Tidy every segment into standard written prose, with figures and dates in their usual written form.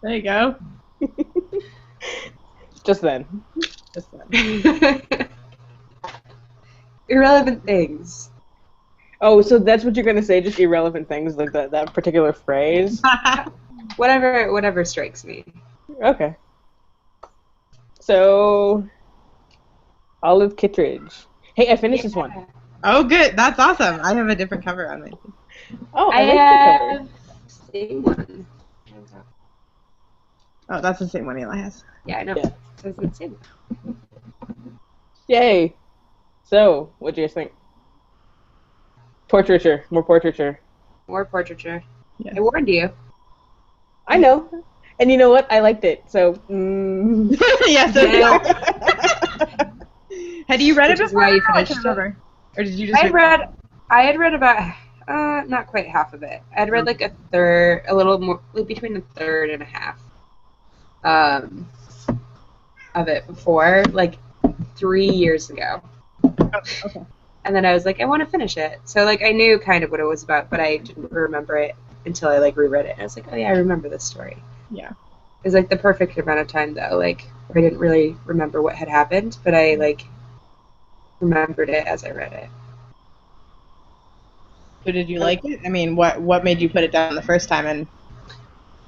There you go. Just then. Irrelevant things. Oh, so that's what you're gonna say? Just irrelevant things, like that particular phrase? Whatever strikes me. Okay. So, Olive Kitteridge. Hey, I finished this one. Oh, good. That's awesome. I have a different cover on mine. Oh, I I like the cover. have same one. Oh, that's the same one Eli has. Yeah, I know. Yeah. It's the same one. Yay. So, what do you guys think? Portraiture. More portraiture. More portraiture. Yes. I warned you. I know. And you know what? I liked it. So, Yeah, so had you read it Which is before? why you I finished can't it. remember. Or did you just I had read about not quite half of it. I'd read like a little more, like between a third and a half of it before, like 3 years ago. Oh, okay. And then I was like, I want to finish it. So like I knew kind of what it was about, but I didn't remember it until I like reread it. And I was like, oh yeah, I remember this story. Yeah. It was like the perfect amount of time though, like where I didn't really remember what had happened, but I like remembered it as I read it. So did you like it? I mean, what made you put it down the first time? And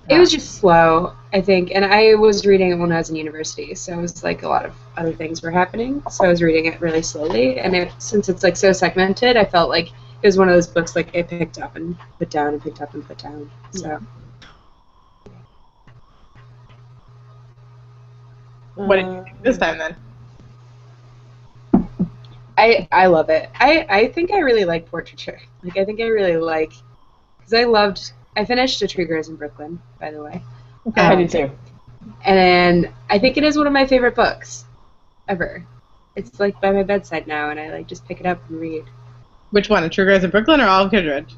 It was just slow, I think, and I was reading it when I was in university, so it was like a lot of other things were happening, so I was reading it really slowly, and since it's like so segmented, I felt like it was one of those books like I picked up and put down and picked up and put down. So what did you think this time then? I love it. I think I really like portraiture. Like I think I really like because I finished A Tree Grows in Brooklyn, by the way. Okay. I did too. And I think it is one of my favorite books ever. It's like by my bedside now, and I like just pick it up and read. Which one? A True Girls in Brooklyn or Olive Kitteridge?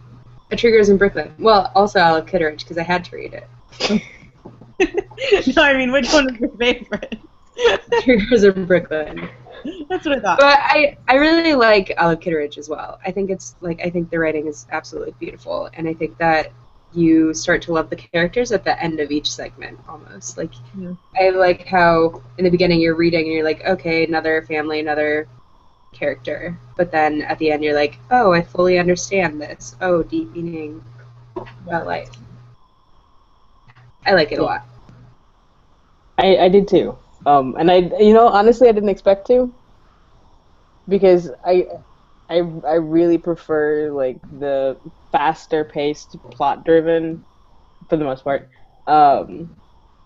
A Tree Grows in Brooklyn. Well, also Olive Kitteridge because I had to read it. No, I mean, which one is your favorite? A Tree Grows in Brooklyn. That's what I thought. But I really like Olive Kitteridge as well. I think the writing is absolutely beautiful, and I think that you start to love the characters at the end of each segment almost. Like I like how in the beginning you're reading and you're like, okay, another family, another character, but then at the end you're like, oh, I fully understand this. Oh, deep meaning about life. I like it a lot. I did too. And honestly, I didn't expect to, because I really prefer like the faster paced, plot driven, for the most part,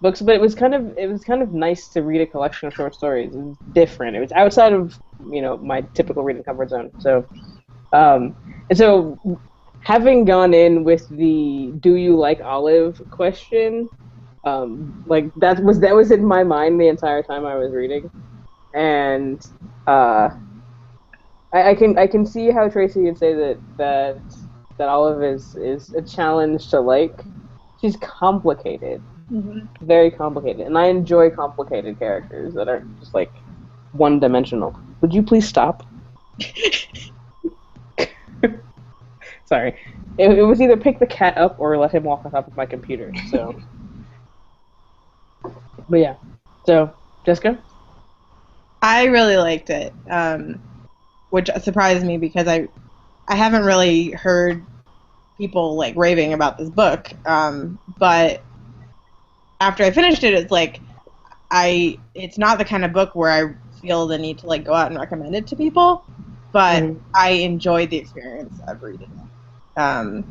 books. But it was kind of nice to read a collection of short stories. It was different. It was outside of my typical reading comfort zone. So, and so having gone in with the "Do you like Olive?" question. Like that was in my mind the entire time I was reading, and I can see how Tracy would say that Olive is a challenge to like. She's complicated, very complicated, and I enjoy complicated characters that aren't just like one-dimensional. Would you please stop? Sorry, it was either pick the cat up or let him walk on top of my computer. So. But yeah, so Jessica? I really liked it, which surprised me because I haven't really heard people like raving about this book. But after I finished it, it's like it's not the kind of book where I feel the need to like go out and recommend it to people. But I enjoyed the experience of reading it,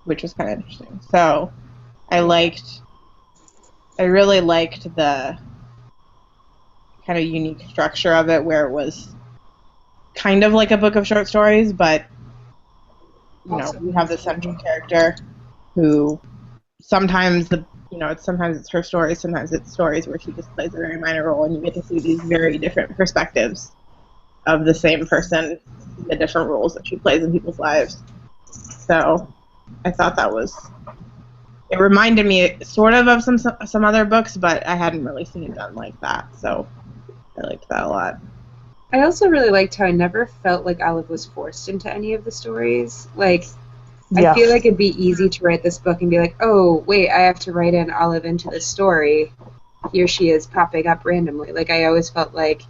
which was kind of interesting. So I really liked the kind of unique structure of it, where it was kind of like a book of short stories, but we have the central character who sometimes it's her stories, sometimes it's stories where she just plays a very minor role, and you get to see these very different perspectives of the same person, the different roles that she plays in people's lives. So I thought that was. It reminded me sort of some other books, but I hadn't really seen it done like that, so I liked that a lot. I also really liked how I never felt like Olive was forced into any of the stories. Like, I feel like it'd be easy to write this book and be like, oh, wait, I have to write in Olive into this story. Here she is popping up randomly. Like, I always felt like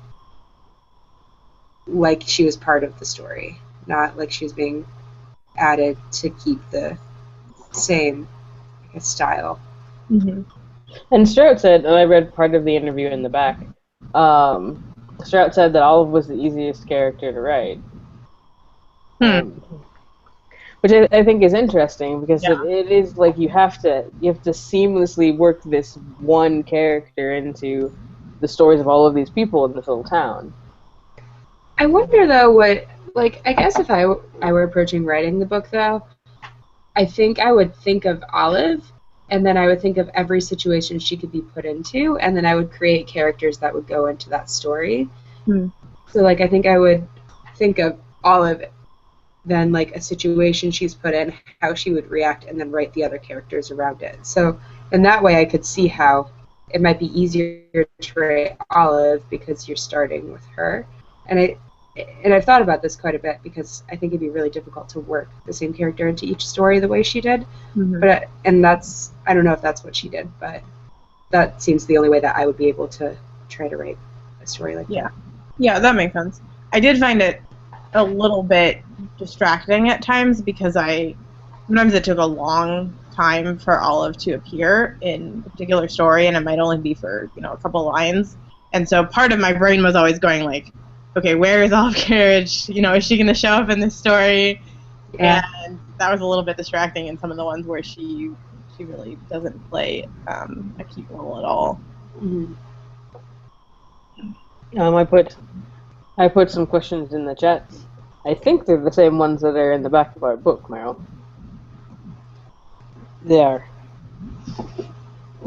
she was part of the story, not like she was being added to keep the same, I guess, style. Mm-hmm. And Strout said, and I read part of the interview in the back, Strout said that Olive was the easiest character to write. Which I think is interesting, because it is like you have to seamlessly work this one character into the stories of all of these people in this little town. I wonder, though, what, like, I guess if I were approaching writing the book, though, I think I would think of Olive, and then I would think of every situation she could be put into, and then I would create characters that would go into that story. So, like, I think I would think of Olive, then, like, a situation she's put in, how she would react, and then write the other characters around it. So, in that way, I could see how it might be easier to write Olive because you're starting with her. And I've thought about this quite a bit, because I think it'd be really difficult to work the same character into each story the way she did. But I don't know if that's what she did, but that seems the only way that I would be able to try to write a story like that. Yeah, that makes sense. I did find it a little bit distracting at times, because sometimes it took a long time for Olive to appear in a particular story, and it might only be for, a couple lines. And so part of my brain was always going like, okay, where is Olive Kitteridge? Is she going to show up in this story? Yeah. And that was a little bit distracting in some of the ones where she really doesn't play a key role at all. I put some questions in the chat. I think they're the same ones that are in the back of our book, Meryl. They are.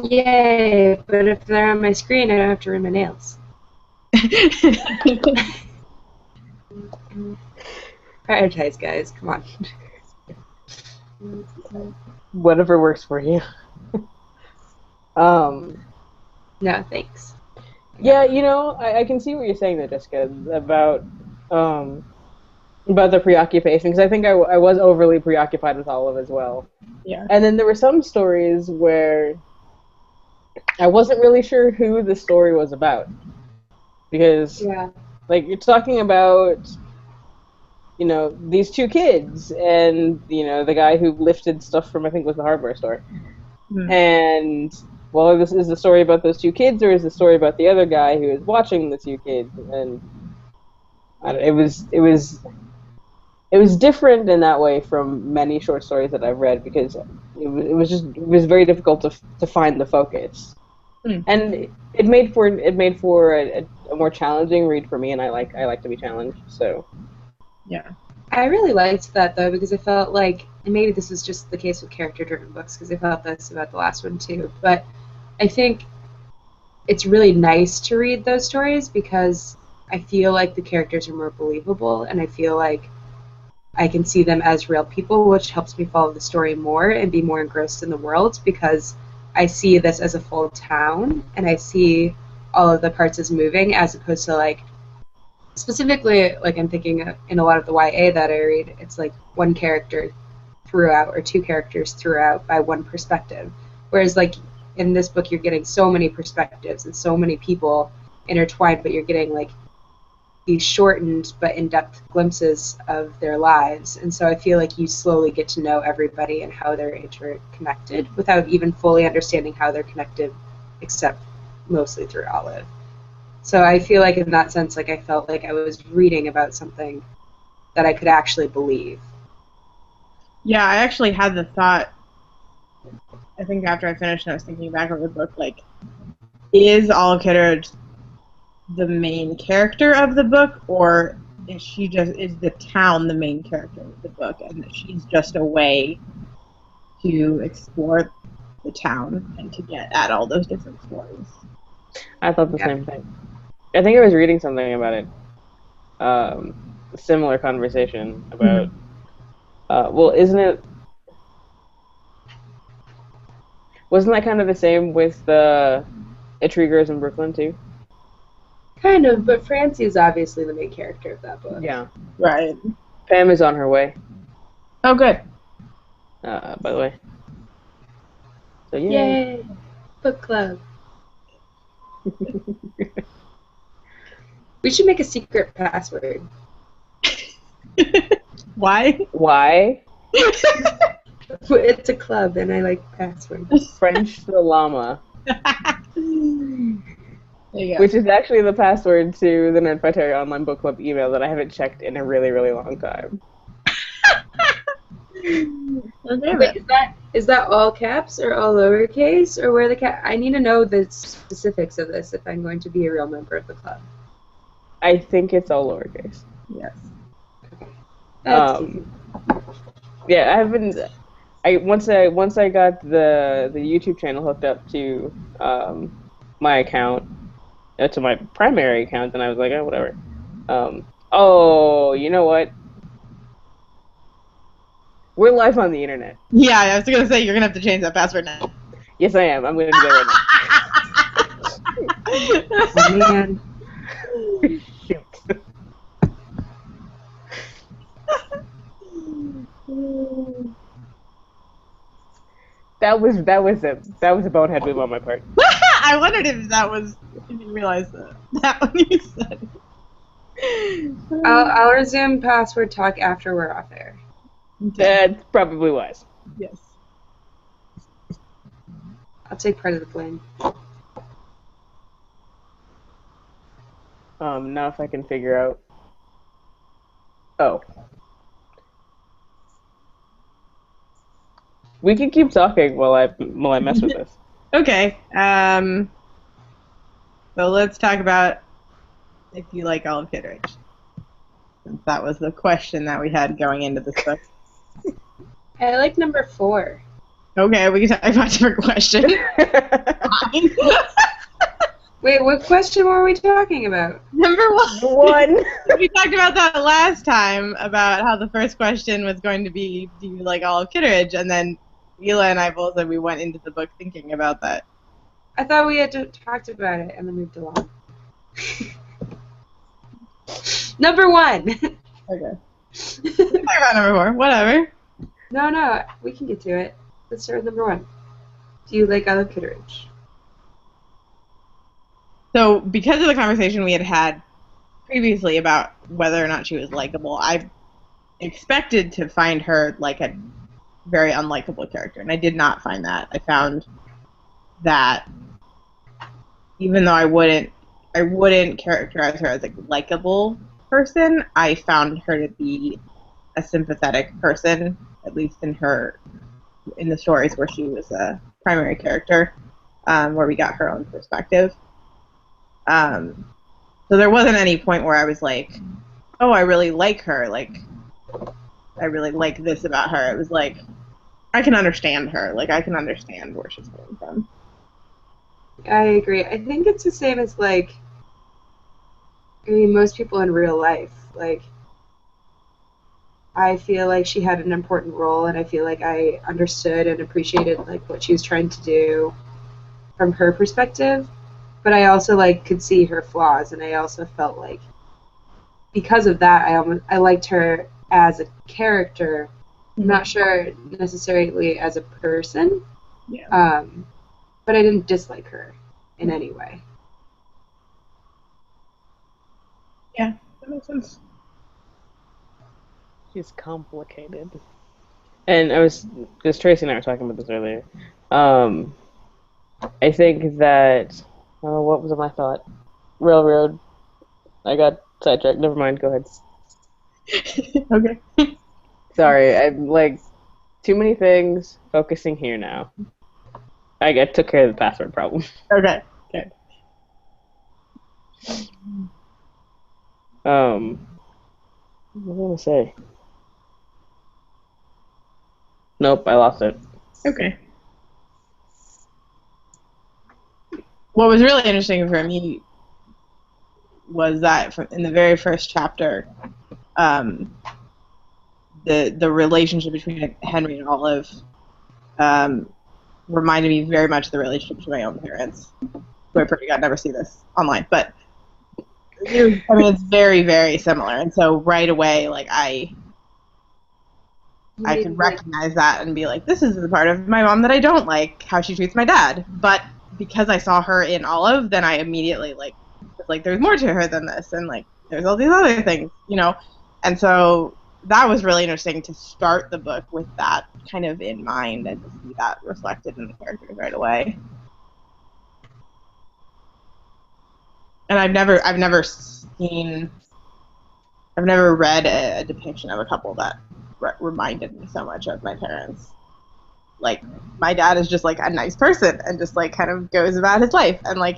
Yay! But if they're on my screen, I don't have to ruin my nails. Prioritize, guys. Come on. Whatever works for you. No, thanks. Yeah, I can see what you're saying there, Jessica, about the preoccupation, because I think I was overly preoccupied with Olive as well. Yeah. And then there were some stories where I wasn't really sure who the story was about, because like, you're talking about these two kids, and the guy who lifted stuff from, I think, was the hardware store. And well, this is the story about those two kids, or is the story about the other guy who is watching the two kids? And it was different in that way from many short stories that I've read, because it was very difficult to find the focus. And it made for a more challenging read for me, and I like to be challenged, so. Yeah. I really liked that, though, because I felt like, and maybe this is just the case with character-driven books, because I felt this about the last one too, but I think it's really nice to read those stories, because I feel like the characters are more believable, and I feel like I can see them as real people, which helps me follow the story more and be more engrossed in the world, because I see this as a full town, and I see all of the parts as moving, as opposed to, like, specifically, like, I'm thinking in a lot of the YA that I read, it's like one character throughout, or two characters throughout, by one perspective. Whereas, like, in this book, you're getting so many perspectives and so many people intertwined, but you're getting, like, these shortened but in-depth glimpses of their lives. And so I feel like you slowly get to know everybody and how they're interconnected without even fully understanding how they're connected, except mostly through Olive. So I feel like in that sense, like, I felt like I was reading about something that I could actually believe. Yeah, I actually had the thought, I think after I finished and I was thinking back over the book, like, is Olive Kitteridge the main character of the book, or is the town the main character of the book, and that she's just a way to explore the town and to get at all those different stories? I thought the same thing. I think I was reading something about it. A similar conversation about. Well, isn't it? Wasn't that kind of the same with the Intriguers in Brooklyn too? Kind of, but Francie is obviously the main character of that book. Yeah. Right. Pam is on her way. Oh, good. by the way. So Yay! Book club. We should make a secret password. Why? Why? It's a club, and I like passwords. French the llama. There you go. Which is actually the password to the Nerdfightary online book club email that I haven't checked in a really, really long time. Okay, Wait, is that all caps or all lowercase, or where the cap? I need to know the specifics of this if I'm going to be a real member of the club. I think it's all lowercase. yes. That's easy. Yeah, I haven't. Once I got the YouTube channel hooked up to my account, to my primary account, then I was like, oh, whatever. Oh, you know what? We're live on the internet. Yeah, I was gonna say you're gonna have to change that password now. Yes, I am. I'm going to do that right now. Oh, man. Shoot. That was a bonehead move on my part. I wondered if you didn't realize that when you said it. I'll resume password talk after we're off air. That's probably wise. Yes. I'll take part of the blame. Now if I can figure out. Oh. We can keep talking while I mess with this. Okay. So let's talk about if you like all of Kitteridge. Since that was the question that we had going into this book. I like number 4. Okay, we can talk about a different question. Fine. Wait, what question were we talking about? Number 1. One. We talked about that last time, about how the first question was going to be, do you like all of Kitteridge? And then Hila and I both said we went into the book thinking about that. I thought we had talked about it and then moved along. Number 1. Okay. We can talk about number 4. Whatever. No, we can get to it. Let's start with number 1. Do you like Olive Kitteridge? So, because of the conversation we had had previously about whether or not she was likable, I expected to find her like a very unlikable character, and I did not find that. I found that even though I wouldn't characterize her as a likable person, I found her to be a sympathetic person, at least in the stories where she was a primary character, where we got her own perspective. So there wasn't any point where I was like, oh, I really like her, like, I really like this about her. It was like, I can understand her, like, I can understand where she's coming from. I agree. I think it's the same as, like, I mean, most people in real life. Like, I feel like she had an important role, and I feel like I understood and appreciated, like, what she was trying to do from her perspective. But I also, like, could see her flaws, and I also felt like because of that, I liked her as a character. I'm not sure necessarily as a person. Yeah. But I didn't dislike her in any way. Yeah, that makes sense. She's complicated. And because Tracy and I were talking about this earlier. I think that, what was my thought? Railroad. I got sidetracked. Never mind. Go ahead. Okay. Sorry, I'm like too many things. Focusing here now. I took care of the password problem. Okay. Good. What was I gonna say? Nope, I lost it. Okay. What was really interesting for me was that in the very first chapter, the relationship between Henry and Olive reminded me very much of the relationship between my own parents. Who I pray to God never see this online, but I mean it's very, very similar. And so right away, like I could recognize that and be like, this is the part of my mom that I don't like, how she treats my dad. But because I saw her in Olive, then I immediately was like, there's more to her than this, and like there's all these other things, And so that was really interesting to start the book with that kind of in mind and to see that reflected in the characters right away. And I've never read a depiction of a couple that reminded me so much of my parents. Like, my dad is just like a nice person and just like kind of goes about his life and like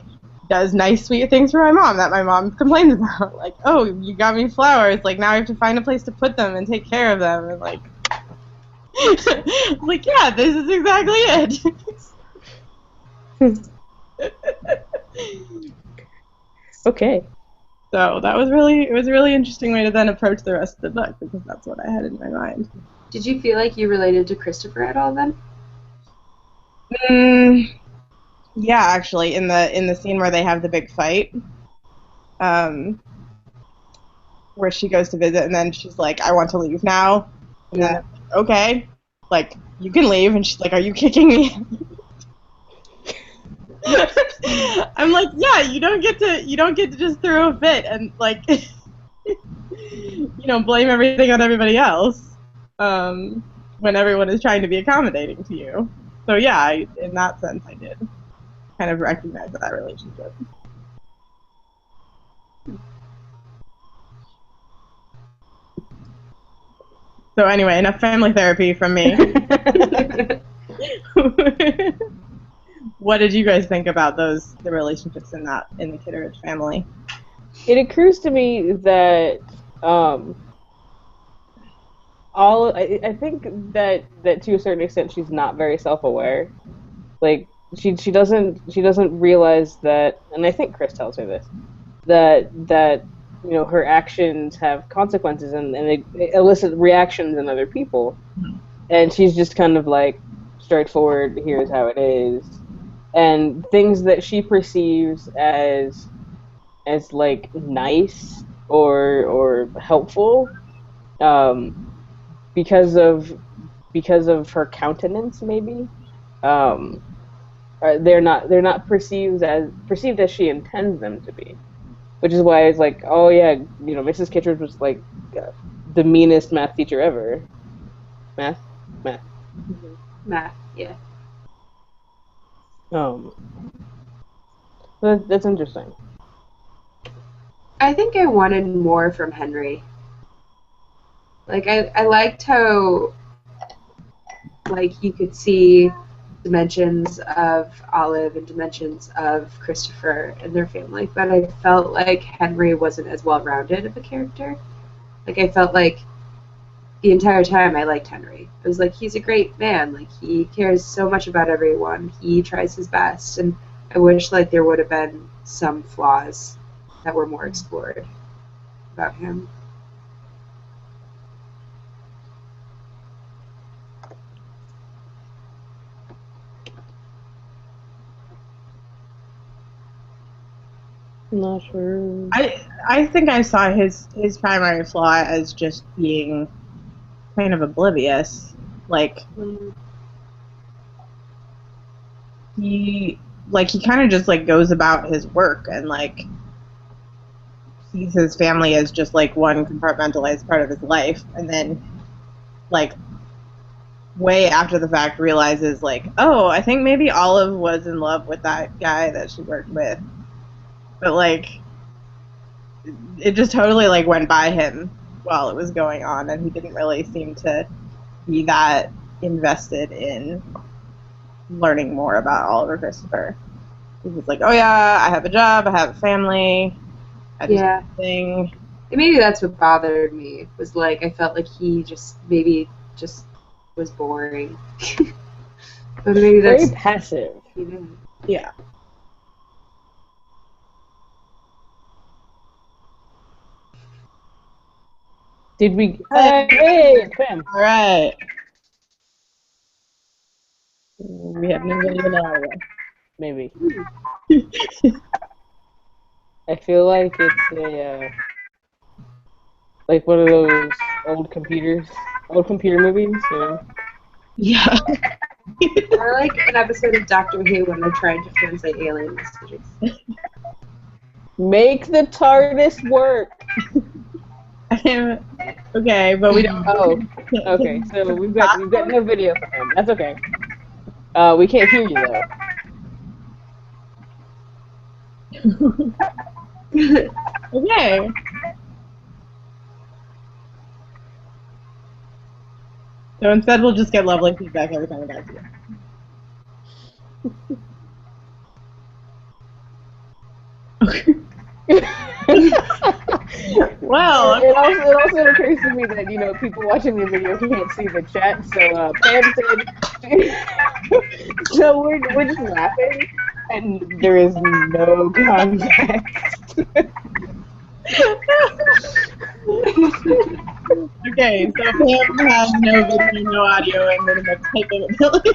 does nice sweet things for my mom that my mom complains about. Like, oh, you got me flowers, like now I have to find a place to put them and take care of them, and like like, yeah, this is exactly it. Okay. So it was a really interesting way to then approach the rest of the book, because that's what I had in my mind. Did you feel like you related to Christopher at all then? Yeah, actually, in the scene where they have the big fight, where she goes to visit, and then she's like, I want to leave now. And then, okay, like, you can leave. And she's like, are you kicking me? I'm like, yeah, you don't get to just throw a fit and like blame everything on everybody else when everyone is trying to be accommodating to you. So yeah, in that sense I did kind of recognize that relationship. So anyway, enough family therapy from me. What did you guys think about the relationships in the Kitteridge family? It occurs to me that I think that to a certain extent she's not very self-aware. Like she doesn't realize that, and I think Chris tells her this, that her actions have consequences and they elicit reactions in other people, and she's just kind of like straightforward. Here's how it is. And things that she perceives as like nice or helpful, because of her countenance, maybe, they're not perceived as she intends them to be, which is why it's like, oh yeah, Mrs. Kitteridge was like the meanest math teacher ever. Math, yeah. That's interesting. I think I wanted more from Henry. Like, I liked how, like, you could see dimensions of Olive and dimensions of Christopher and their family, but I felt like Henry wasn't as well-rounded of a character. Like, I felt like the entire time I liked Henry. I was like, he's a great man. Like, he cares so much about everyone. He tries his best, and I wish, like, there would have been some flaws that were more explored about him. Not sure. I think I saw his primary flaw as just being kind of oblivious. Like, he kind of just like goes about his work and like sees his family as just like one compartmentalized part of his life, and then like way after the fact realizes like, oh, I think maybe Olive was in love with that guy that she worked with, but like it just totally like went by him while it was going on, and he didn't really seem to be that invested in learning more about Oliver Christopher. He was like, oh yeah, I have a job, I have a family, I just do thing. And maybe that's what bothered me, was like I felt like he just maybe just was boring. But maybe that's very passive. Yeah. Did we? Hey, Pam. All right. We have no idea now. Maybe. I feel like it's a like one of those old computers old computer movies. Yeah. Yeah. Or like an episode of Doctor Who when they're trying to translate alien messages. Make the TARDIS work. Okay, but we don't. Oh, okay. So we've got no video for him. That's okay. We can't hear you though. Okay. So instead, we'll just get lovely feedback every time we get to you. Well, it also occurs to me that people watching the video can't see the chat. So Pam said, so we're just laughing, and there is no context. okay, so Pam has no video, no audio, and minimum typing ability.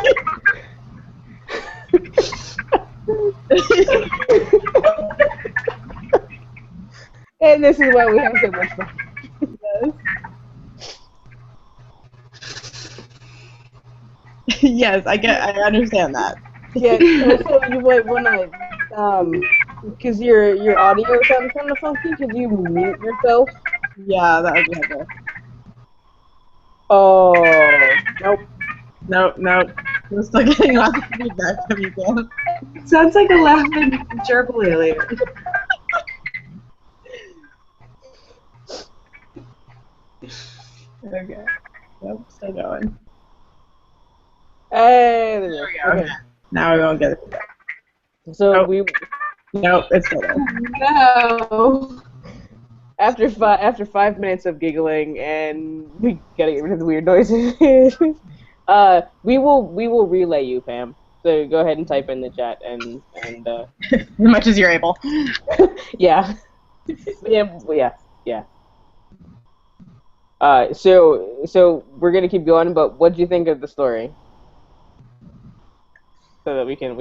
And this is why we have so much fun. Yes. Yes, I understand that. Yeah, so you might wanna, because your audio sounds kind of funky. Could you mute yourself? Yeah, that would be helpful. Oh, nope. Nope. We're still getting lots of feedback from you, Pam. Sounds like a laughing gerbil alien. Okay. Nope, still going. Hey, There we go. Okay. Now we won't get it. So Nope. Nope, it's still there. No. After 5 minutes of giggling, and we gotta get rid of the weird noises. We will relay you, Pam. So go ahead and type in the chat and As much as you're able. yeah. Yeah. So we're gonna keep going, but what do you think of the story? So that we can.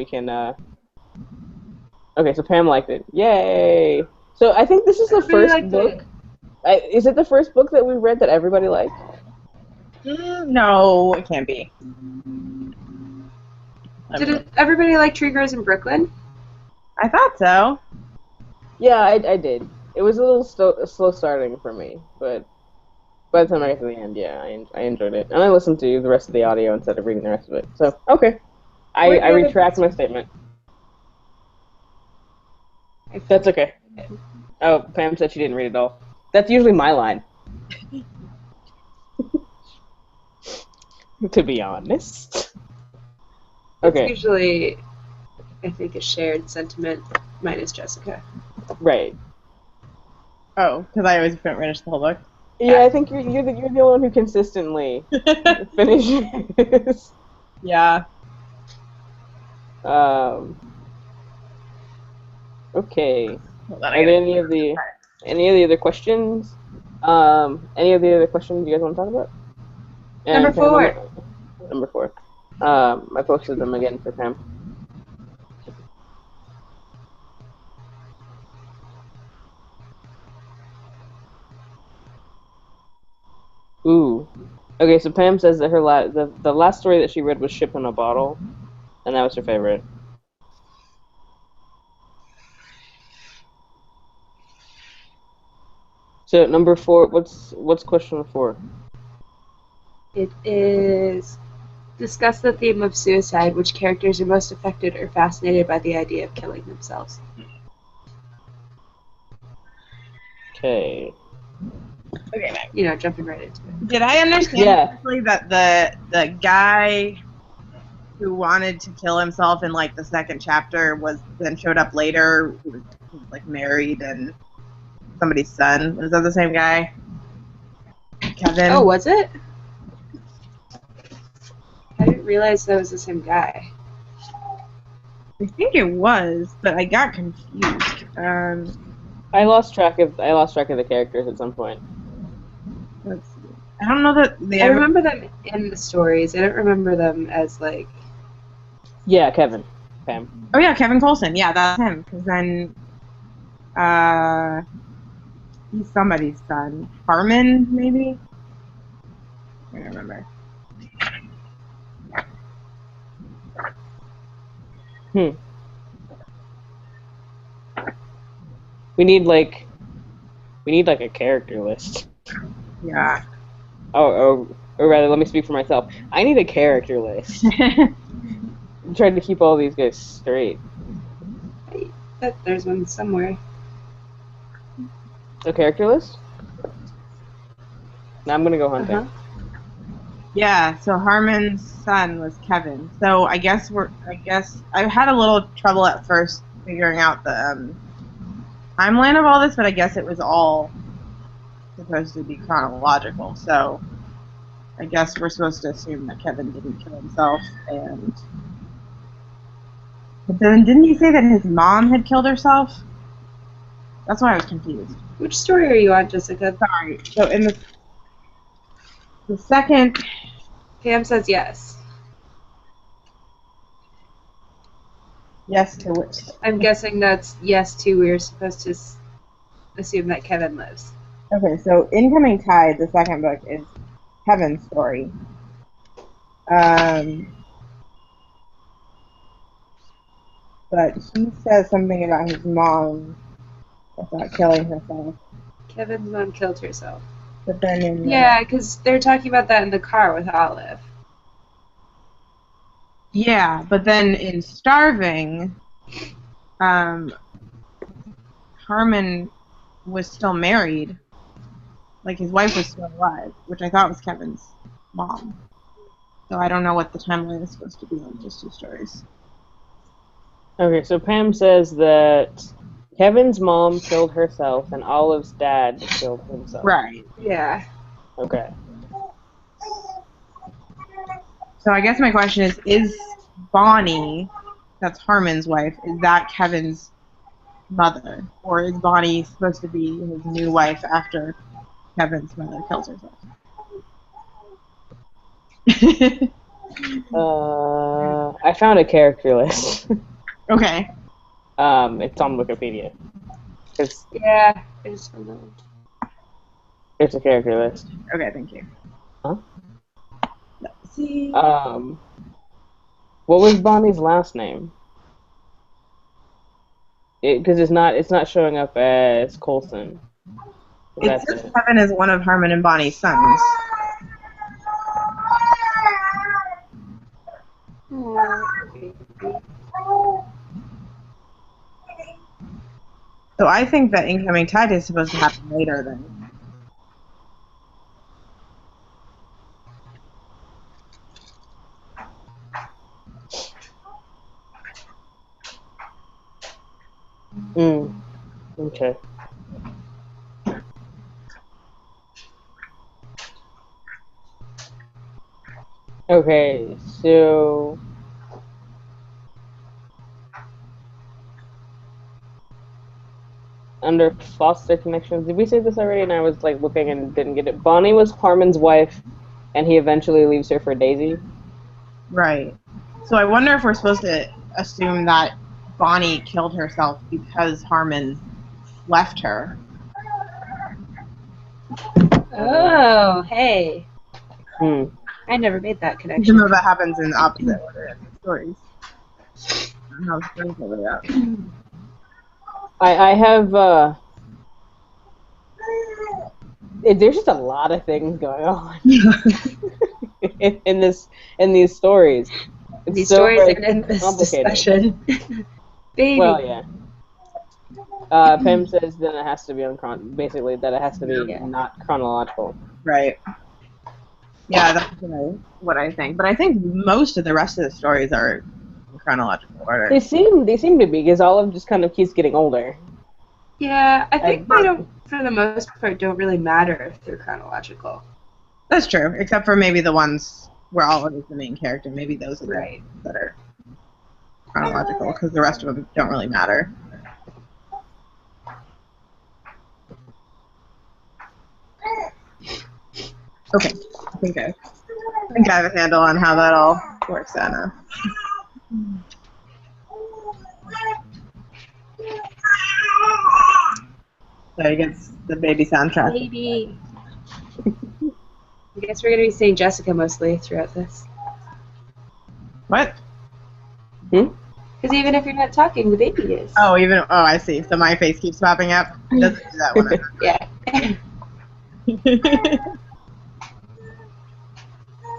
Okay, so Pam liked it. Yay! So I think this is the first book. Is it the first book that we read that everybody liked? No, it can't be. Did everybody like Tree Grows in Brooklyn? I thought so. Yeah, I did. It was a little slow starting for me, but by the time I got to the end, yeah, I enjoyed it. And I listened to the rest of the audio instead of reading the rest of it. So, okay. I retract my statement. That's okay. Oh, Pam said she didn't read it all. That's usually my line. To be honest. Okay. It's usually, I think, a shared sentiment, minus Jessica. Right. Oh, because I always finish the whole book? Yeah, I think you're the one who consistently finishes. Yeah. Okay. Are there any of the other questions? Any of the other questions you guys want to talk about? And Number 4. Number 4. I posted them again for Pam. Ooh. Okay, so Pam says that the last story that she read was Ship in a Bottle, and that was her favorite. So number 4, what's question number 4? It is discuss the theme of suicide. Which characters are most affected or fascinated by the idea of killing themselves? Okay. Okay, Meg. You know, jumping right into it. Did I understand correctly that the guy who wanted to kill himself in like the second chapter showed up later, who was like married and somebody's son? Was that the same guy? Kevin? Oh, was it? I didn't realize that was the same guy. I think it was, but I got confused. I lost track of the characters at some point. Let's see. I don't know that they. I remember them in the stories. I don't remember them as like. Yeah, Kevin. Pam. Oh yeah, Kevin Coulson. Yeah, that's him. Because then, he's somebody's son. Harmon, maybe. I remember. We need like a character list. Yeah. Or rather, let me speak for myself. I need a character list. I'm trying to keep all these guys straight. I bet there's one somewhere. A character list? Now I'm gonna go hunting. Yeah, so Harmon's son was Kevin. So I guess I had a little trouble at first figuring out the timeline of all this, but I guess it was all supposed to be chronological. So I guess we're supposed to assume that Kevin didn't kill himself, but then didn't he say that his mom had killed herself? That's why I was confused. Which story are you on, Jessica? Sorry. So in the second, Pam says yes. yes to which? I'm guessing that's yes to we're supposed to assume that Kevin lives. Okay, so Incoming Tide, the second book, is Kevin's story. But he says something about his mom about killing herself. Kevin's mom killed herself. But then in Yeah, because they're talking about that in the car with Olive. yeah, but then in Starving, Harmon was still married. Like, his wife was still alive, which I thought was Kevin's mom. So I don't know what the timeline is supposed to be on those two stories. Okay, so Pam says that Kevin's mom killed herself and Olive's dad killed himself. Right. Yeah. Okay. So I guess my question is Bonnie, that's Harmon's wife, is that Kevin's mother? Or is Bonnie supposed to be his new wife after Kevin's mother kills herself? I found a character list. Okay. It's on Wikipedia. Yeah, I just don't know. It's a character list. Okay, thank you. Huh? Let's see. What was Bonnie's last name? Because it's not showing up as Coulson. It says Kevin is one of Harmon and Bonnie's sons. So I think that Incoming Tide is supposed to happen later then. Okay. Okay, so under foster connections, did we say this already? And I was like looking and didn't get it. Bonnie was Harmon's wife, and he eventually leaves her for Daisy. Right. So I wonder if we're supposed to assume that Bonnie killed herself because Harmon left her. Oh, hey. I never made that Even connection. though that happens in the opposite order in the stories. How strange over that. I have there's just a lot of things going on in these stories. It's These so, stories like, and in this complicated. discussion. Baby. Well, yeah. Pam says then it has to be basically that it has to be not chronological. Right. Yeah, that's what I think. But I think most of the rest of the stories are in chronological order. They seem to be, because Olive just kind of keeps getting older. Yeah, I think they don't, for the most part, don't really matter if they're chronological. That's true, except for maybe the ones where Olive is the main character. Maybe those are the Right. ones that are chronological, because the rest of them don't really matter. Okay, I think I have a handle on how that all works out now. So he gets the baby soundtrack. Baby. I guess we're going to be saying Jessica mostly throughout this. What? Because even if you're not talking, the baby is. Oh, I see. So my face keeps popping up. It doesn't do that one. Yeah.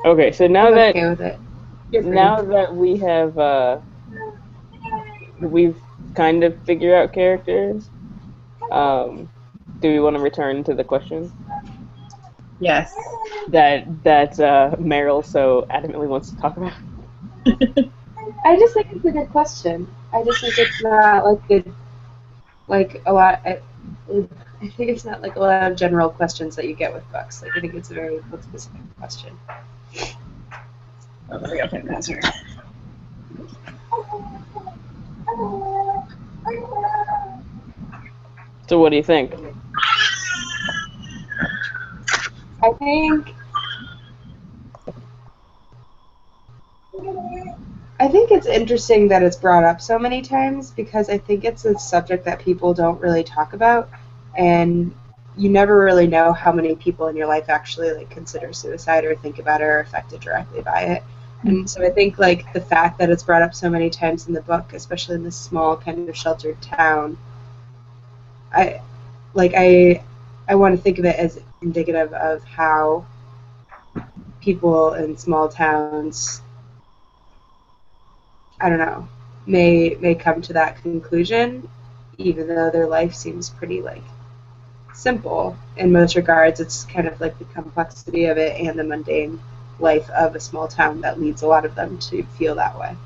Okay, so now I'm that okay with it. we have we've kind of figured out characters, do we want to return to the question Yes. that Meryl so adamantly wants to talk about? I just think it's a good question. I just think it's not like a lot. I think it's not like a lot of general questions that you get with books. Like I think it's a very book specific question. Oh, there we go. Okay, that's her. So what do you think? I think it's interesting that it's brought up so many times because I think it's a subject that people don't really talk about, and you never really know how many people in your life actually like consider suicide or think about it or are affected directly by it. And so I think like the fact that it's brought up so many times in the book, especially in this small kind of sheltered town, I want to think of it as indicative of how people in small towns, I don't know, may come to that conclusion, even though their life seems pretty like simple in most regards. It's kind of like the complexity of it and the mundane life of a small town that leads a lot of them to feel that way.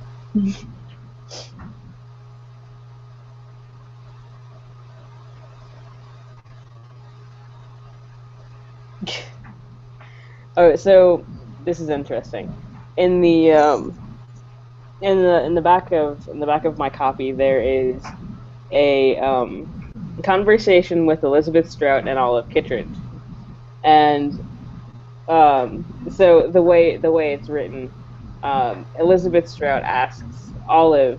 Oh, so this is interesting. In the in the back of my copy, there is a conversation with Elizabeth Strout and Olive Kitteridge, and so the way it's written, Elizabeth Strout asks Olive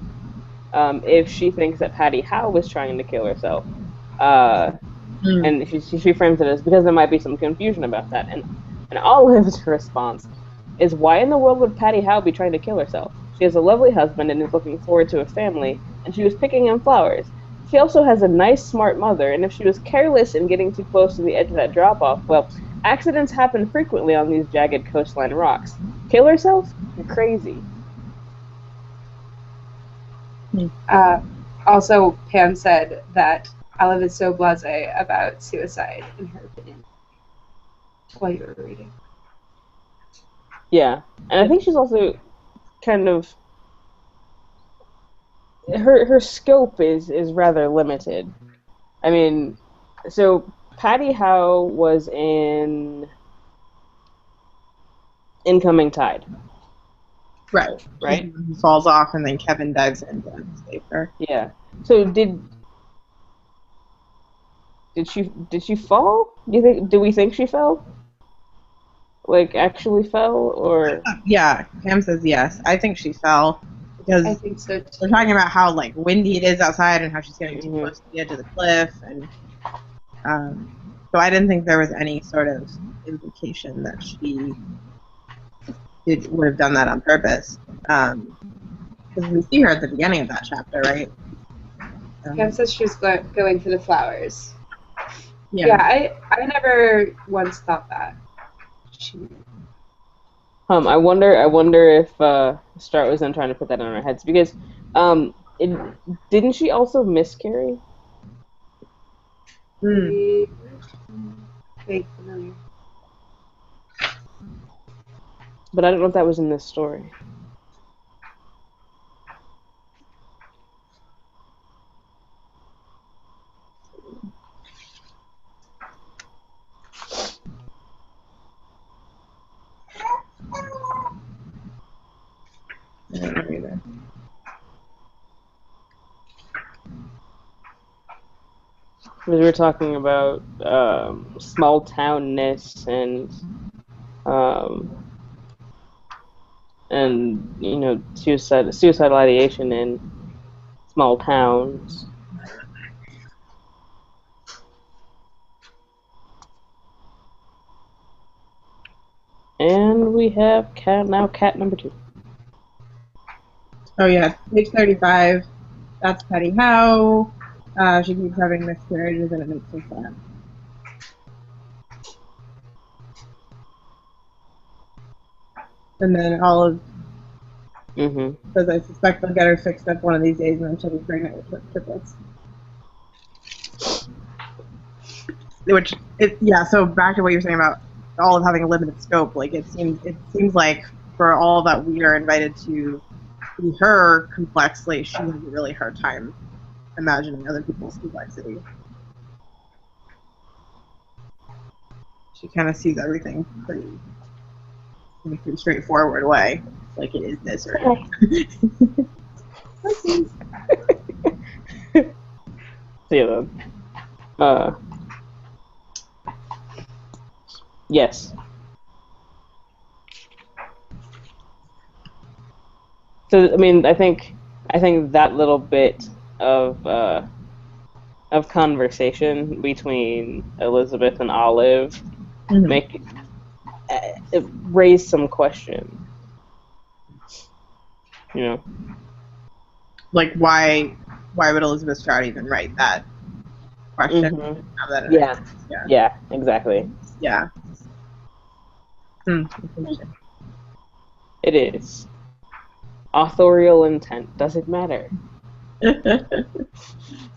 if she thinks that Patty Howe was trying to kill herself, and she frames it as because there might be some confusion about that, and Olive's response is, why in the world would Patty Howe be trying to kill herself? She has a lovely husband and is looking forward to a family, and she was picking him flowers. She also has a nice, smart mother, and if she was careless in getting too close to the edge of that drop-off, well, accidents happen frequently on these jagged coastline rocks. Kill herself? You're crazy. Also, Pam said that Olive is so blasé about suicide, in her opinion, while you were reading. Yeah, and I think she's also kind of her scope is rather limited. I mean, so Patty Howe was in Incoming Tide. Right. He falls off, and then Kevin dives in to save her. Yeah. So did she fall? Do we think she fell? Like actually fell, or? Yeah, Pam says yes. I think she fell because I think so too. we're talking about how like windy it is outside and how she's getting too close to the edge of the cliff, and so I didn't think there was any sort of implication that she would have done that on purpose. Because we see her at the beginning of that chapter, right? Pam says she was going for the flowers. Yeah, I never once thought that. I wonder if Start was then trying to put that in our heads because didn't she also miscarry? Very familiar. But I don't know if that was in this story. I don't know either. Because we were talking about small townness and you know suicidal ideation in small towns. And we have cat number 2. Oh yeah, page 35. That's Patty Howe. She keeps having miscarriages and it makes her sad. And then Olive says, I suspect I'll get her fixed up one of these days and then she'll be pregnant with triplets. Which, so back to what you were saying about Olive having a limited scope, like it seems like for all that we are invited to see her complexly, she has a really hard time imagining other people's complexity. She kind of sees everything in a pretty straightforward way. Like, it is this or See you then. Yes. So I mean, I think that little bit of conversation between Elizabeth and Olive it raised some question. You know, like why would Elizabeth Stroud even write that question? Yeah, exactly. Yeah. It is. Authorial intent. Does it matter?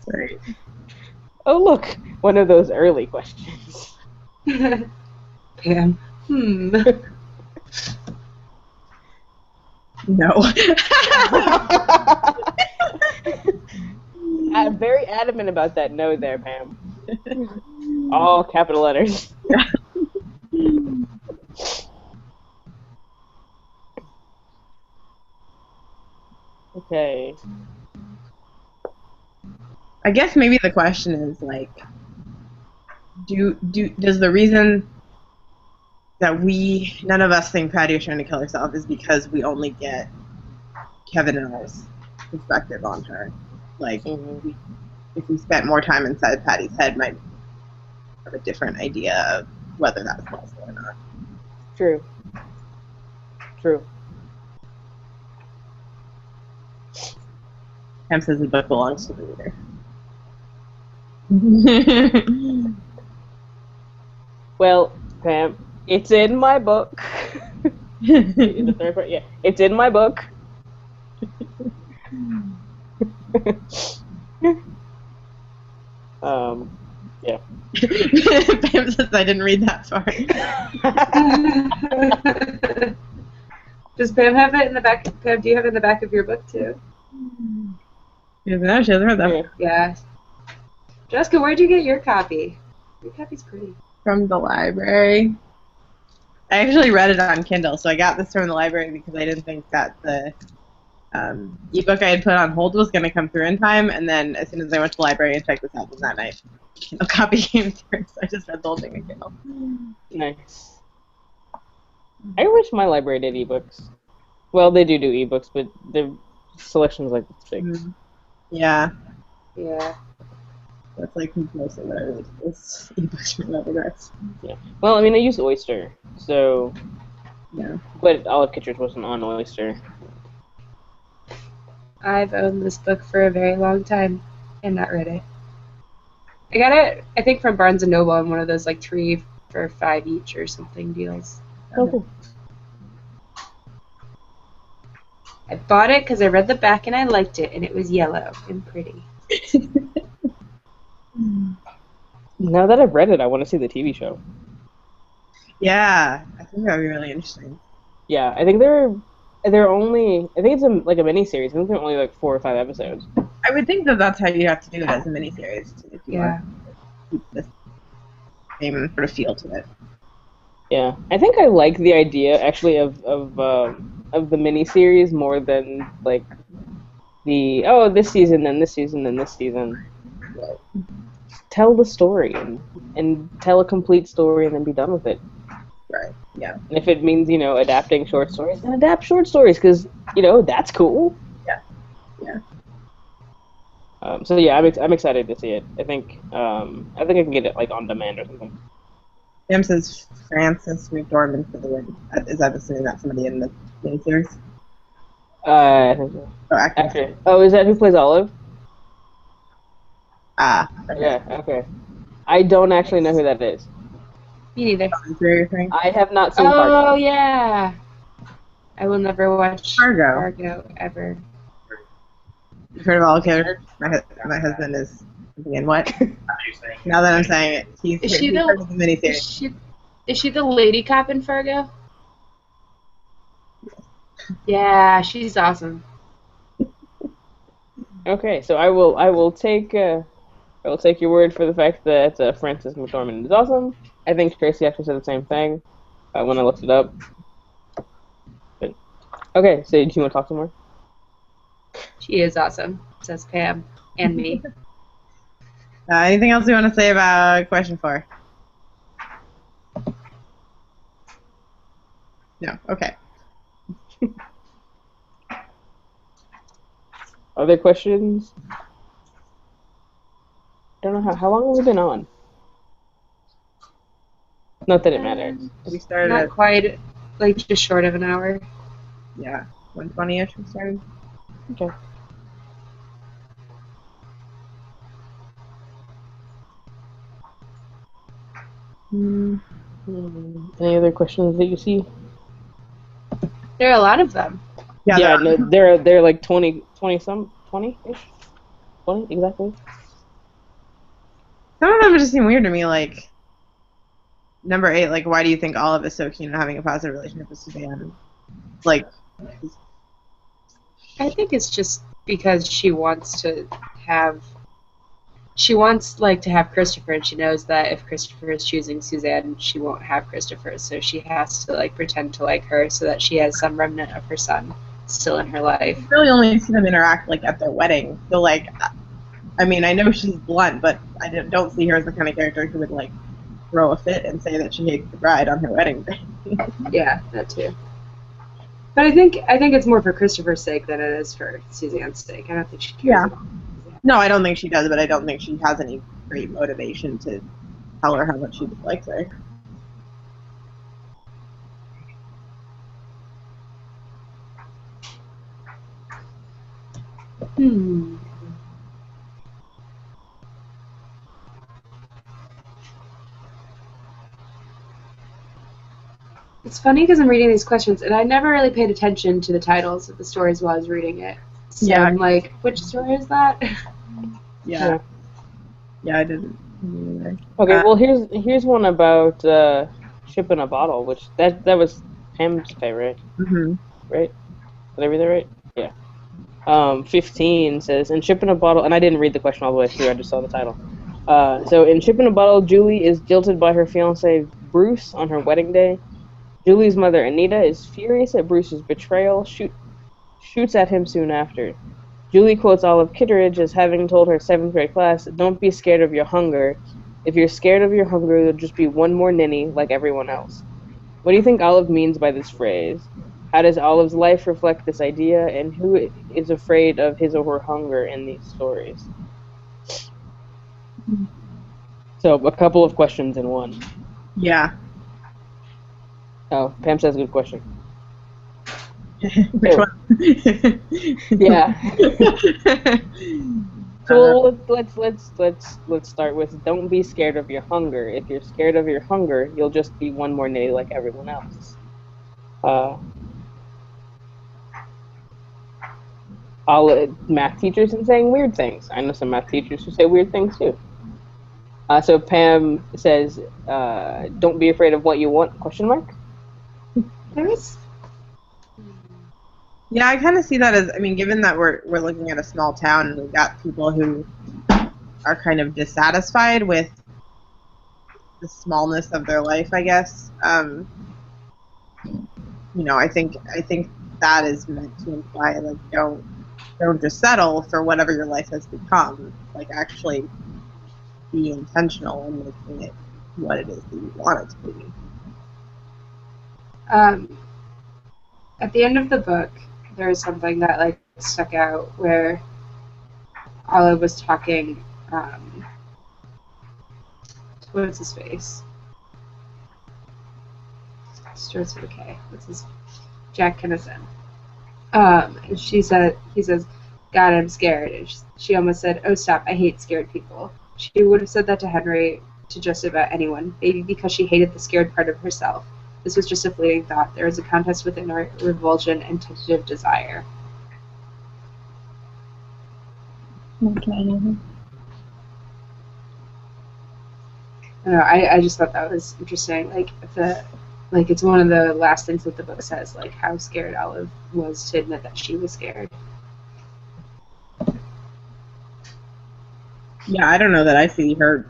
Right. Oh, look! One of those early questions. Pam. No. I'm very adamant about that no there, Pam. All capital letters. Okay. I guess maybe the question is like, does the reason that none of us think Patty is trying to kill herself is because we only get Kevin and I's perspective on her? Like, if we spent more time inside Patty's head, might have a different idea of whether that's possible or not. True. Pam says the book belongs to the reader. Well, Pam, it's in my book. In the third part, yeah, it's in my book. Yeah. Pam says I didn't read that far. Does Pam have it in the back? Pam, do you have it in the back of your book too? She hasn't read that. Yeah. Jessica, where'd you get your copy? Your copy's pretty. From the library. I actually read it on Kindle, so I got this from the library because I didn't think that the ebook I had put on hold was going to come through in time, and then as soon as I went to the library and checked this out that night, the Kindle copy came through, so I just read the whole thing on Kindle. Nice. I wish my library did ebooks. Well, they do ebooks, but the selection's like this big. Yeah. Yeah. That's like mostly what I read is ebooks from other guys. Yeah. Well, I mean, I use Oyster, so. Yeah. But Olive Kitteridge wasn't on Oyster. I've owned this book for a very long time and not read it. I got it, I think, from Barnes & Noble on one of those like 3 for $5 each or something deals. Oh, cool. I bought it because I read the back and I liked it, and it was yellow and pretty. Now that I've read it, I want to see the TV show. Yeah, I think that would be really interesting. Yeah, I think they're only. I think it's like a mini-series. I think they're only like 4 or 5 episodes. I would think that that's how you have to do it as a miniseries if you want to keep the same sort of feel to it. Yeah, I think I like the idea actually of the miniseries more than like the this season, then this season, then this season. Tell the story and tell a complete story and then be done with it. Right. Yeah. And if it means adapting short stories, then adapt short stories because that's cool. Yeah. Yeah. So yeah, I'm excited to see it. I think I can get it like on demand or something. Sam says Francis McDormand for the win. Is that assuming that's somebody in the miniseries? I think so. Oh, actor. Actor. Oh, is that who plays Olive? Ah, okay. Yeah, okay. I don't actually know who that is. Me neither. I have not seen Oh, Fargo. yeah. I will never watch Fargo ever. You've heard of Olive Kitteridge? My husband is in what? Now that I'm saying it, he's heard of the miniseries. Is she the lady cop in Fargo? Yeah, she's awesome. Okay, so I will take your word for the fact that Frances McDormand is awesome. I think Tracy actually said the same thing when I looked it up. But, okay, so do you want to talk some more? She is awesome, says Pam and me. Anything else you want to say about question 4? No. Okay. Other questions? I don't know how long have we been on? Not that it matters. We started Not at, quite, like just short of an hour. yeah, 1:20ish we started. Okay. Any other questions that you see? There are a lot of them. Yeah, no, they're like 20 some 20-ish. 20 exactly. Some of them just seem weird to me, like number 8, like why do you think Olive is so keen on having a positive relationship with Suzanne? Like, I think it's just because she wants to have Christopher, and she knows that if Christopher is choosing Suzanne, she won't have Christopher, so she has to like pretend to like her so that she has some remnant of her son still in her life. you really only see them interact like at their wedding. So like, I mean, I know she's blunt, but I don't see her as the kind of character who would like throw a fit and say that she hates the bride on her wedding day. Yeah, that too. But I think it's more for Christopher's sake than it is for Suzanne's sake. I don't think she cares. Yeah. About Suzanne. No, I don't think she does, but I don't think she has any great motivation to tell her how much she dislikes her. It's funny because I'm reading these questions and I never really paid attention to the titles of the stories while I was reading it. So Yeah. I'm like, which story is that? Yeah, I didn't either. Okay, well here's one about ship in a bottle, which that was Pam's favorite, right? Did I read that right? Yeah. 15 says, in Ship in a Bottle, and I didn't read the question all the way through, I just saw the title. So in Ship in a Bottle, Julie is jilted by her fiancé Bruce on her wedding day. Julie's mother, Anita, is furious at Bruce's betrayal, shoots at him soon after. Julie quotes Olive Kitteridge as having told her 7th grade class, "Don't be scared of your hunger. If you're scared of your hunger, you'll just be one more ninny like everyone else." What do you think Olive means by this phrase? How does Olive's life reflect this idea, and who is afraid of his or her hunger in these stories? So, a couple of questions in one. Yeah. Oh, Pam says good question. Which one? Yeah. So let's start with, don't be scared of your hunger. If you're scared of your hunger, you'll just be one more nitty like everyone else. Math teachers and saying weird things. I know some math teachers who say weird things too. So Pam says, "Don't be afraid of what you want?" Question mark. Yeah, I kind of see that as, I mean, given that we're looking at a small town and we've got people who are kind of dissatisfied with the smallness of their life, I guess. You know, I think that is meant to imply, like, don't just settle for whatever your life has become. Like, actually be intentional in making it what it is that you want it to be. At the end of the book, there was something that like stuck out where Olive was talking. What's his face? starts with a K. This is Jack Kennison. And he says, God, I'm scared. And she almost said, oh, stop, I hate scared people. She would have said that to Henry, to just about anyone, maybe because she hated the scared part of herself. This was just a fleeting thought. There was a contest within her, revulsion and tentative desire. Okay. I just thought that was interesting. Like it's one of the last things that the book says, like how scared Olive was to admit that she was scared. Yeah, I don't know that I see her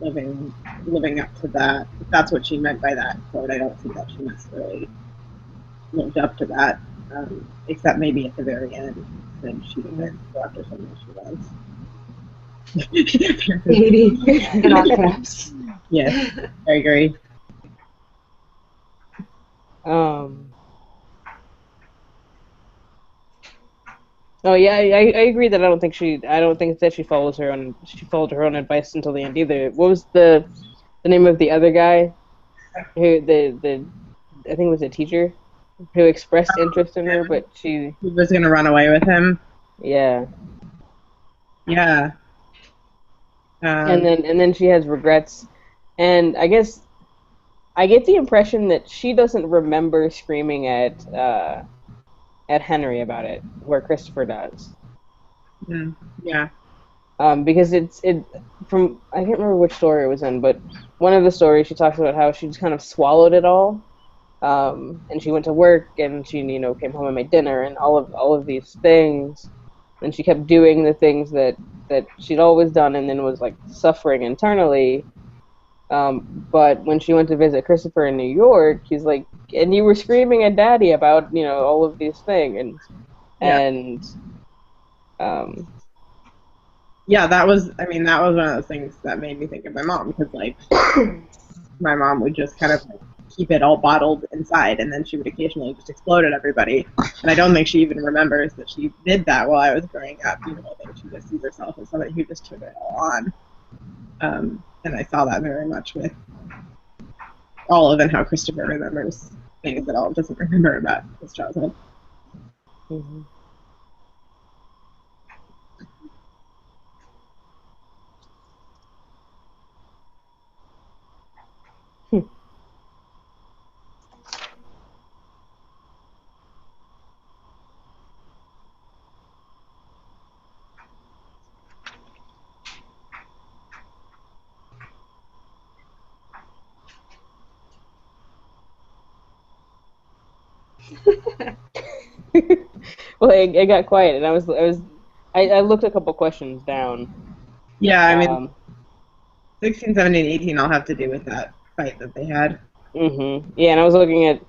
living up to that. If that's what she meant by that quote, I don't think that she necessarily lived up to that. Except maybe at the very end, then she didn't go after someone she was. Maybe in all caps. Yes, I agree. Oh yeah, I agree that I don't think that she followed her own advice until the end either. What was the name of the other guy who the I think it was a teacher who expressed interest in her, but she was gonna run away with him. Yeah. Yeah. And then she has regrets, and I guess I get the impression that she doesn't remember screaming at Henry about it, where Christopher does. Yeah. Because it from I can't remember which story it was in, but one of the stories she talks about how she just kind of swallowed it all, and she went to work and she came home and made dinner and all of these things, and she kept doing the things that she'd always done, and then was like suffering internally. But when she went to visit Christopher in New York, he's like, and you were screaming at Daddy about all of these things, and yeah, that was one of those things that made me think of my mom, because like my mom would just kind of like keep it all bottled inside, and then she would occasionally just explode at everybody. And I don't think she even remembers that she did that while I was growing up. I think she just sees herself as somebody who just took it all on. And I saw that very much with Olive, and how Christopher remembers things that Olive doesn't remember about his childhood. Mm-hmm. Well, it got quiet, and I looked a couple questions down. Yeah, I mean, 16, 17, 18 all have to do with that fight that they had. Mm-hmm. Yeah, and I was looking at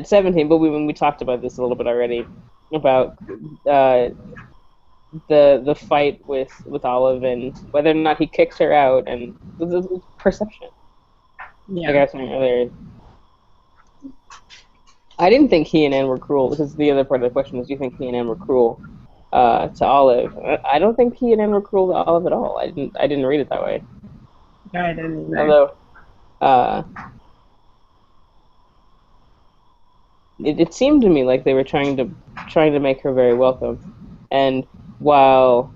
17, but we talked about this a little bit already about the fight with Olive and whether or not he kicks her out, and the perception. Yeah. Like I was saying earlier, I didn't think he and Anne were cruel. This is the other part of the question: is do you think he and Anne were cruel to Olive? I don't think he and Anne were cruel to Olive at all. I didn't read it that way. Yeah, I didn't either. Although, it seemed to me like they were trying to make her very welcome, and while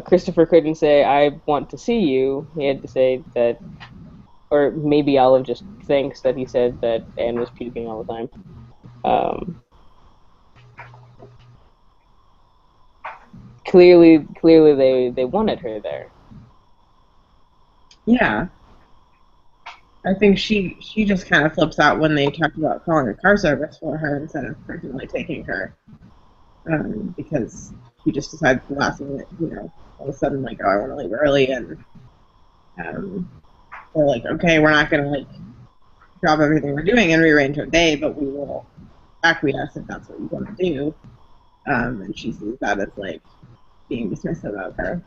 Christopher couldn't say "I want to see you," he had to say that, or maybe Olive just thinks that he said that Anne was puking all the time. Clearly, they wanted her there. Yeah. I think she just kind of flips out when they talked about calling a car service for her instead of personally taking her, because she just decides the last minute, all of a sudden, like, oh, I want to leave early, and they're like, okay, we're not going to like drop everything we're doing and rearrange our day, but we will acquiesce if that's what you want to do. And she sees that as like being dismissive of her.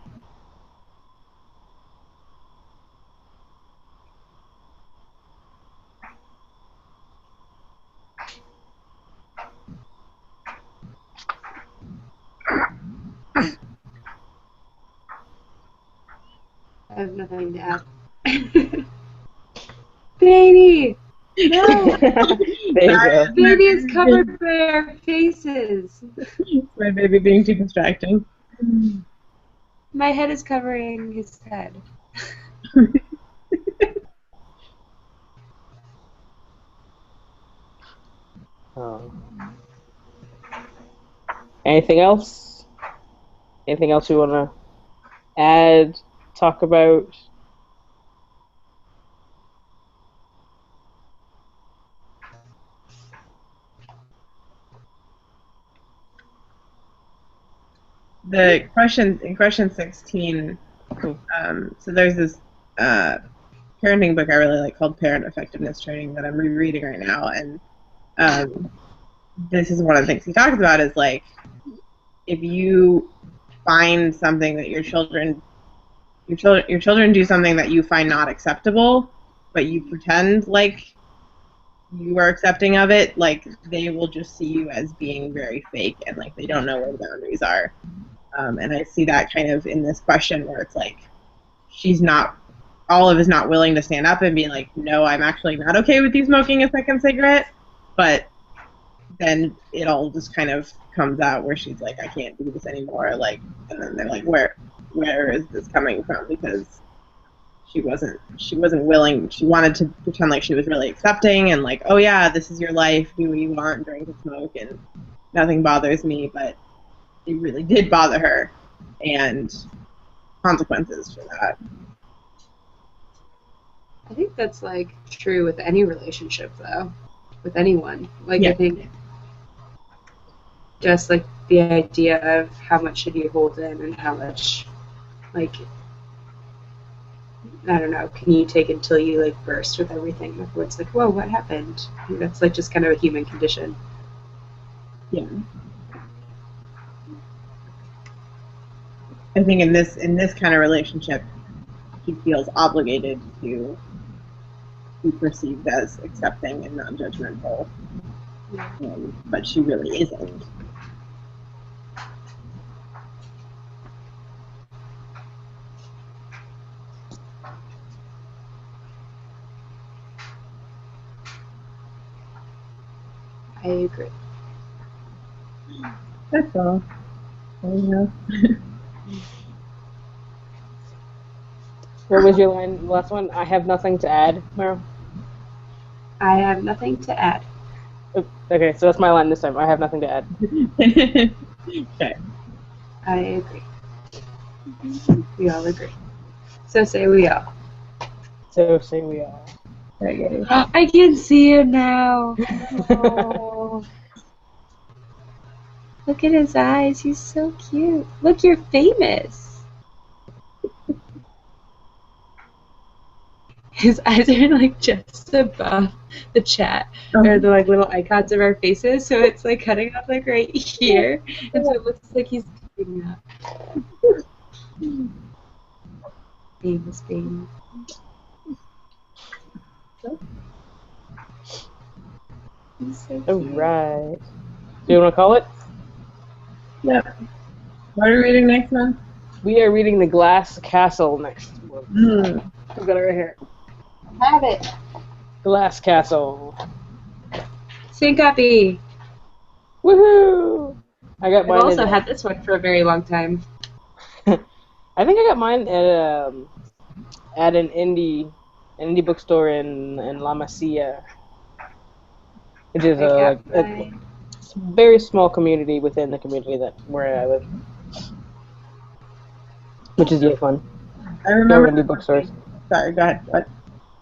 I have nothing to add. Baby! No! There you go. Baby is covered by our faces. My baby being too distracting. My head is covering his head. Oh. Anything else? Anything else you want to add, talk about? The question in question 16. So there's this parenting book I really like called Parent Effectiveness Training that I'm rereading right now, and this is one of the things he talks about is like if you find something that your children do something that you find not acceptable, but you pretend like you are accepting of it, like they will just see you as being very fake and like they don't know where the boundaries are. And I see that kind of in this question where it's like Olive is not willing to stand up and be like, no, I'm actually not okay with you smoking a second cigarette, but then it all just kind of comes out where she's like, I can't do this anymore, like, and then they're like, where is this coming from? Because she wasn't willing. She wanted to pretend like she was really accepting and like, oh yeah, this is your life, do what you want, drink and smoke, and nothing bothers me, but it really did bother her, and consequences for that. I think that's like true with any relationship though, with anyone. Like Yeah. I think just like the idea of how much should you hold in and how much like I don't know, can you take until you like burst with everything before it's like, whoa, what happened? That's like just kind of a human condition. Yeah. I think in this kind of relationship, he feels obligated to be perceived as accepting and non-judgmental, but she really isn't. I agree. That's all. Yeah. What was your line? Last one? I have nothing to add, Meryl. I have nothing to add. Okay, so that's my line this time. I have nothing to add. Okay. I agree. We all agree. So say we all. So say we all. Okay. I can see him now. Oh. Look at his eyes. He's so cute. Look, you're famous. His eyes are like just above the chat, or the like little icons of our faces, so it's like cutting off like right here, and so it looks like he's doing that. Famous baby. He's so cute. Alright. Do you want to call it? Yep. What are we reading next month? We are reading The Glass Castle next month. We've got it right here. Have it. Glass Castle. Syncope. Woohoo! I got I've mine. also had this one for a very long time. I think I got mine at an indie bookstore in La Masia, which is a very small community within the community where I live, which is really fun. I remember go indie bookstores. Sorry, go ahead. What?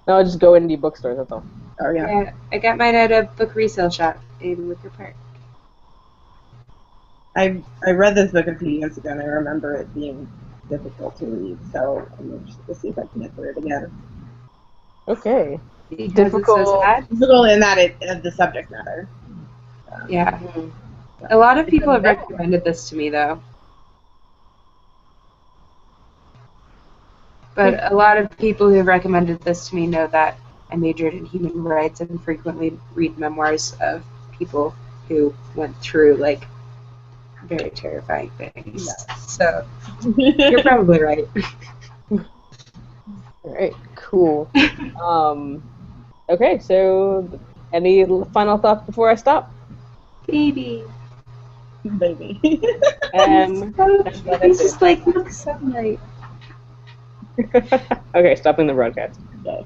No, just go indie bookstores. That's all. Oh yeah. I got mine at a book resale shop in Wicker Park. I read this book a few years ago, and I remember it being difficult to read. So I'm interested to see if I can get through it again. Okay. Difficult. Difficult in that the subject matter. Yeah. A lot of people have recommended this to me, though. But a lot of people who have recommended this to me know that I majored in human rights and frequently read memoirs of people who went through, like, very terrifying things. Yeah. So, you're probably right. Alright, cool. Okay, so any final thoughts before I stop? Baby. Baby. That's what I He's said. just like, look, sunlight. Okay, stopping the broadcast. Okay.